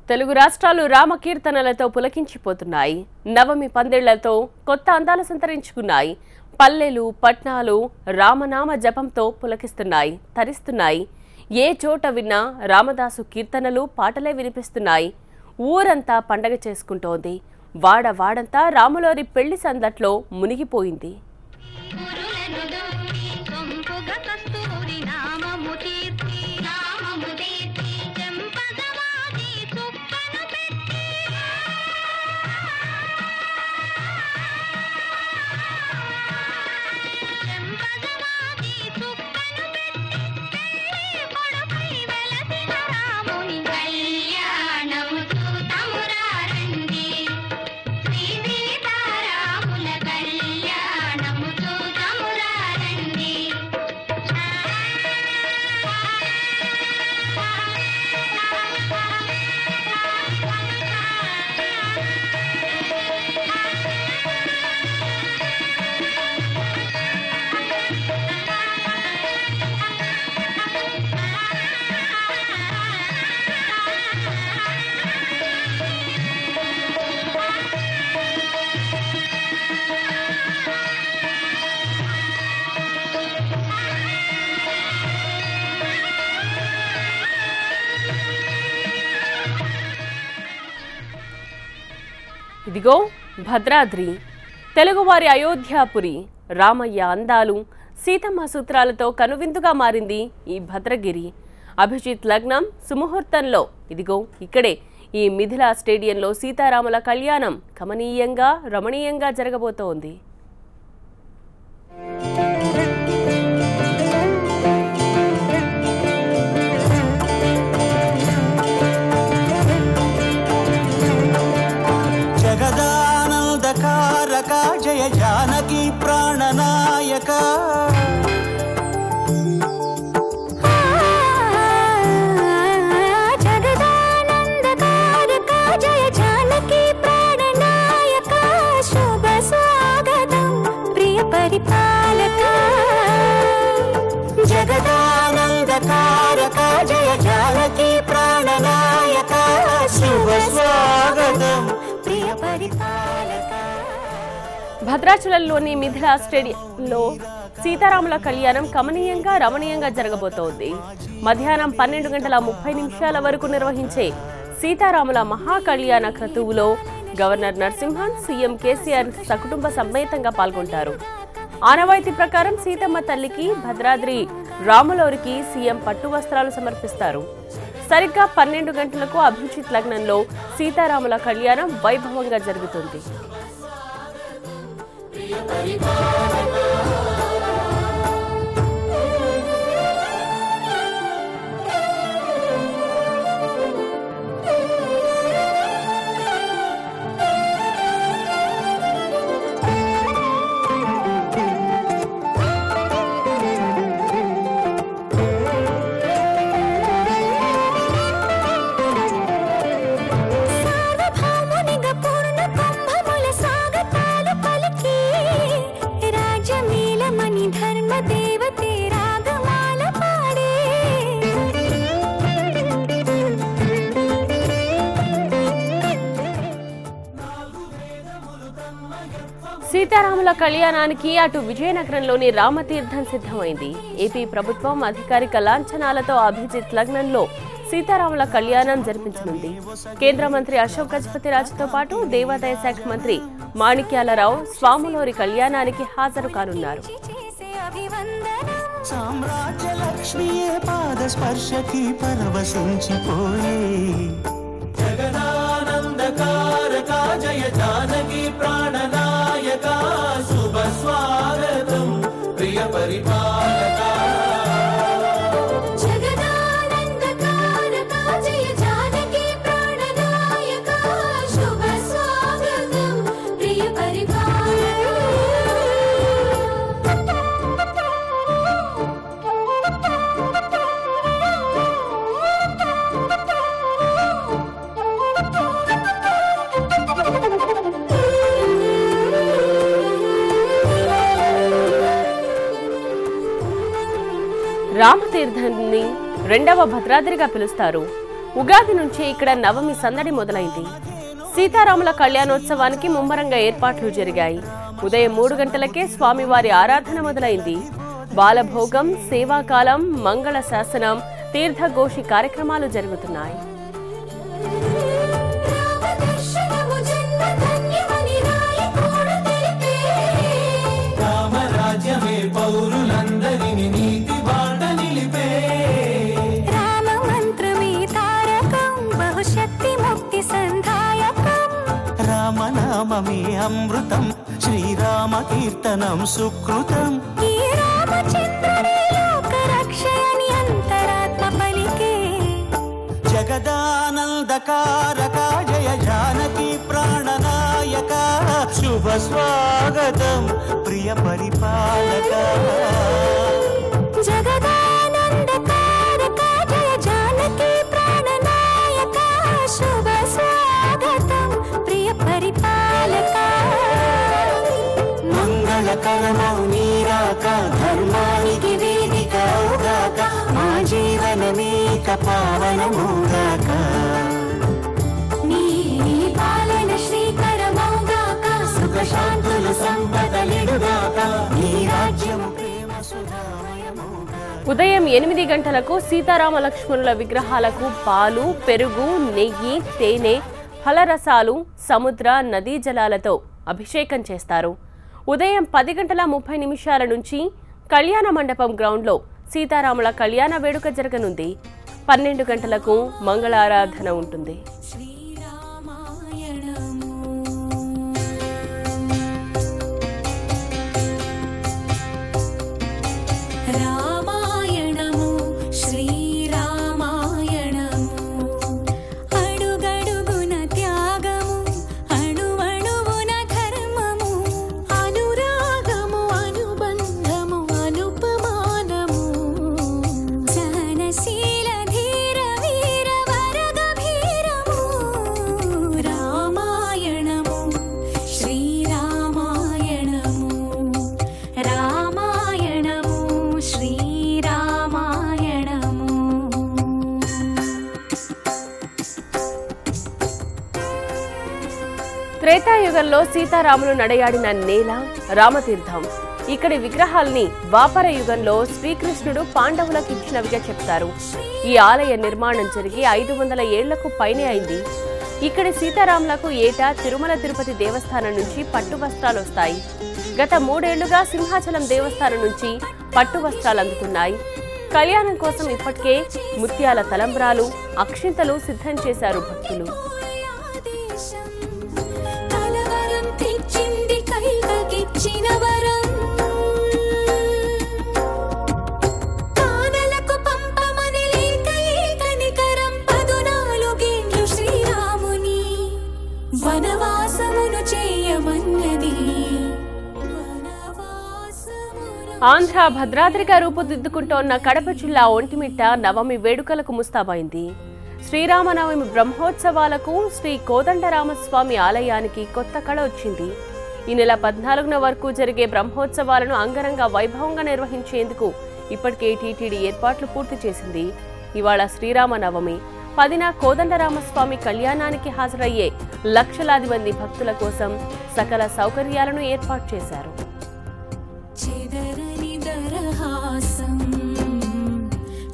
తెలుగు రాష్ట్రాలు రామకీర్తనలతో పులకించిపోతున్నాయి. నవమి పందేళ్లతో కొత్త అందాలు సంతరించుకున్నాయి. పల్లెలు పట్నాలు రామనామ జపంతో పులకిస్తున్నాయి, తరిస్తున్నాయి. ఏ చోట విన్నా రామదాసు కీర్తనలు పాటలే వినిపిస్తున్నాయి. ఊరంతా పండగ చేసుకుంటోంది. వాడంతా రాములోరి పెళ్లి సందట్లో మునిగిపోయింది. ఇదిగో భద్రాద్రి, తెలుగువారి అయోధ్యాపురి. రామయ్య అందాలు, సీతమ్మ సూత్రాలతో కనువిందుగా మారింది ఈ భద్రగిరి. అభిజిత్ లగ్నం సుముహూర్తంలో ఇదిగో ఇక్కడే ఈ మిథిలా స్టేడియంలో సీతారాముల కళ్యాణం కమనీయంగా రమణీయంగా జరగబోతోంది. జయ జానకి ప్రాణనాయక జగదానందకారక జయ జానకి ప్రాణనాయక శుభ స్వాగతం ప్రియ పరిపాలక జగదానందకారక జయ జానకి ప్రాణనాయక శుభ స్వాగతం ప్రియ పరిపాలక. భద్రాచలంలోని మిథిలా స్టేడియంలో సీతారాముల కళ్యాణం కమనీయంగా రమణీయంగా జరగబోతోంది. మధ్యాహ్నం 12:30 వరకు నిర్వహించే సీతారాముల మహాకళ్యాణ క్రతువులో గవర్నర్ నరసింహన్, సీఎం కేసీఆర్ సకుటుంబ సమేతంగా పాల్గొంటారు. ఆనవాయితీ ప్రకారం సీతమ్మ తల్లికి, భద్రాద్రి రాములోరికి సీఎం పట్టు వస్త్రాలు సమర్పిస్తారు. సరిగ్గా 12 గంటలకు అభిజిత్ లగ్నంలో సీతారాముల కళ్యాణం వైభవంగా జరుగుతుంది. సీతారాముల కళ్యాణానికి అటు విజయనగరంలోని రామతీర్థం సిద్ధమైంది. ఏపీ ప్రభుత్వం అధికారిక లాంఛనాలతో అభిజిత్ లగ్నంలో సీతారాముల కళ్యాణం జరిపించనుంది. కేంద్ర మంత్రి అశోక్ గజపతిరాజుతో పాటు దేవాదాయ శాఖ మంత్రి మాణిక్యాలరావు స్వాములోరి కళ్యాణానికి హాజరు కానున్నారు. సామ్రాజ్య లక్ష్మీయే పాద స్పర్శకి పరవశించిపోయే జగదా తారక జయ జానకి ప్రాణనాయక శుభ స్వాగతం ప్రియ పరిపాలక రామతీర్థాన్ని రెండవ భద్రాద్రిగా పిలుస్తారు. ఉగాది నుంచి ఇక్కడ నవమి సందడి మొదలైంది. సీతారాముల కళ్యాణోత్సవానికి ముమ్మరంగా ఏర్పాట్లు జరిగాయి. ఉదయం 3 గంటలకే స్వామివారి ఆరాధన మొదలైంది. బాలభోగం, సేవాకాలం, మంగళ శాసనం, తీర్థఘోషి కార్యక్రమాలు జరుగుతున్నాయి. రామరాజ్యమే పౌరులందరిని నీతి బాట నిలిపే రామ మంత్రమే తారకం బహుశక్తి ముక్తి సంధాయకం రామనామమే అమృతం శ్రీరామ కీర్తనం సుకృతం ఈ రామచంద్రుని లోక రక్షయని అంతరాత్మ పలికే జగదానందకారక జయ జానకి ప్రాణనాయక శుభ స్వాగతం ప్రియ పరిపాలక జగదానందకారక జయ జానకి ప్రాణనాయక శుభ స్వాగతం ప్రియ పరిపాలక మంగళకరమౌ నీరాక ధర్మానికి వేదిక అవుగాక మా జీవనమేక పావనమౌగాక నీ పాలన శ్రీకరమౌగాక సుఖ శాంతులు సంపదలిడుగాక నీ రాజ్యం ప్రేమ సుధామయమౌగాక ఉదయం 8 గంటలకు సీతారామ లక్ష్మణుల విగ్రహాలకు పాలు, పెరుగు, నెయ్యి, తేనె, ఫలరసాలు, సముద్ర, నదీ జలాలతో అభిషేకం చేస్తారు. ఉదయం 10:30 నుంచి కళ్యాణ మండపం గ్రౌండ్లో సీతారాముల కళ్యాణ వేడుక జరగనుంది. 12 గంటలకు మంగళారాధన ఉంటుంది. రామాయణము శ్రీరామాయణము అడుగడుగున త్యాగము అణువణువున ధర్మము అనురాగము అనుబంధము అనుపమానము సహనశీల ధీర వీర వరగభీరము రామాయణము శ్రీరామాయణము రామాయణము శ్రీరామాయణము త్రేతాయుగంలో సీతారాములు నడయాడిన నేల రామతీర్థం. ఇక్కడి విగ్రహాల్ని ద్వాపర యుగంలో శ్రీకృష్ణుడు పాండవులకు ఇచ్చినవిగా చెప్తారు. ఈ ఆలయ నిర్మాణం జరిగి 500 ఏళ్లకు పైనే అయింది. ఇక్కడి సీతారాములకు ఏటా తిరుమల తిరుపతి దేవస్థానం నుంచి పట్టు వస్త్రాలు వస్తాయి. గత 3 ఏళ్లుగా సింహాచలం దేవస్థానం నుంచి పట్టు వస్త్రాలు అందుతున్నాయి. కళ్యాణం కోసం ఇప్పటికే ముత్యాల తలంబ్రాలు, అక్షింతలు సిద్ధం చేశారు భక్తులు. కలవరం తెచ్చింది కైకకిచ్చిన వరం కానలకు పంపమని లేక ఏకనికరం 14 ఏళ్ళు శ్రీరాముని వనవాసమును చేయమన్నది ఆంధ్ర భద్రాద్రిగా రూపుదిద్దుకుంటోన్న కడప జిల్లా ఒంటిమిట్ట నవమి వేడుకలకు ముస్తాబైంది. శ్రీరామనవమి బ్రహ్మోత్సవాలకు శ్రీ కోదండరామస్వామి ఆలయానికి కొత్త కళ వచ్చింది. ఈ నెల 14న వరకు జరిగే బ్రహ్మోత్సవాలను అంగరంగ వైభవంగా నిర్వహించేందుకు ఇప్పటికే టీటీడీ ఏర్పాట్లు పూర్తి చేసింది. ఇవాళ శ్రీరామనవమి 10న కోదండరామస్వామి కళ్యాణానికి హాజరయ్యే లక్షలాది మంది భక్తుల కోసం సకల సౌకర్యాలను ఏర్పాటు చేశారు. చెదరని దరహాసం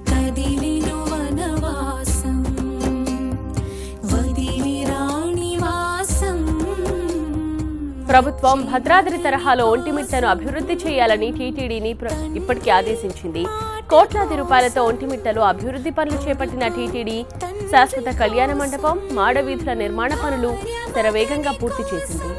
కదిలిను వనవాసం వదిలి రాణి వాసం ప్రభుత్వం భద్రాద్రి తరహాలో ఒంటిమిట్టను అభివృద్ధి చేయాలని టీటీడీని ఇప్పటికే ఆదేశించింది. కోట్లాది రూపాయలతో ఒంటిమిట్టలో అభివృద్ధి పనులు చేపట్టిన టీటీడీ శాశ్వత కళ్యాణ మండపం, మాడవీధుల నిర్మాణ పనులు, శరవేగంగా పూర్తి చేసింది.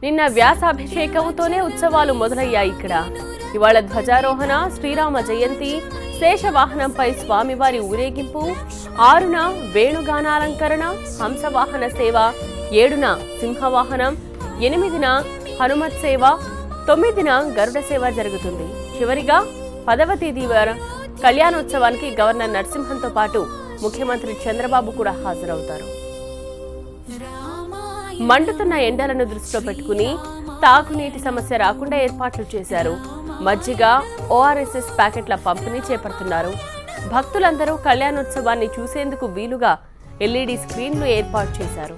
నిన్న వ్యాసాభిషేకంతోనే ఉత్సవాలు మొదలయ్యాయి. ఇక్కడ ఇవాళ ధ్వజారోహణ, శ్రీరామ జయంతి, శేషవాహనంపై స్వామివారి ఊరేగింపు, 6న వేణుగానాలంకరణ, హంసవాహన సేవ, 7న సింహవాహనం, 8న హనుమత్ సేవ, 9న గరుడ సేవ జరుగుతుంది. చివరిగా 10వ తేదీ కళ్యాణోత్సవానికి గవర్నర్ నరసింహన్తో పాటు ముఖ్యమంత్రి చంద్రబాబు కూడా హాజరవుతారు. మండుతున్న ఎండలను దృష్టిలో పెట్టుకుని తాగునీటి సమస్య రాకుండా ఏర్పాట్లు చేశారు. మజ్జిగ, ORSS ప్యాకెట్ల పంపిణీ చేపడుతున్నారు. భక్తులందరూ కళ్యాణోత్సవాన్ని చూసేందుకు వీలుగా LED స్క్రీన్లు ఏర్పాటు చేశారు.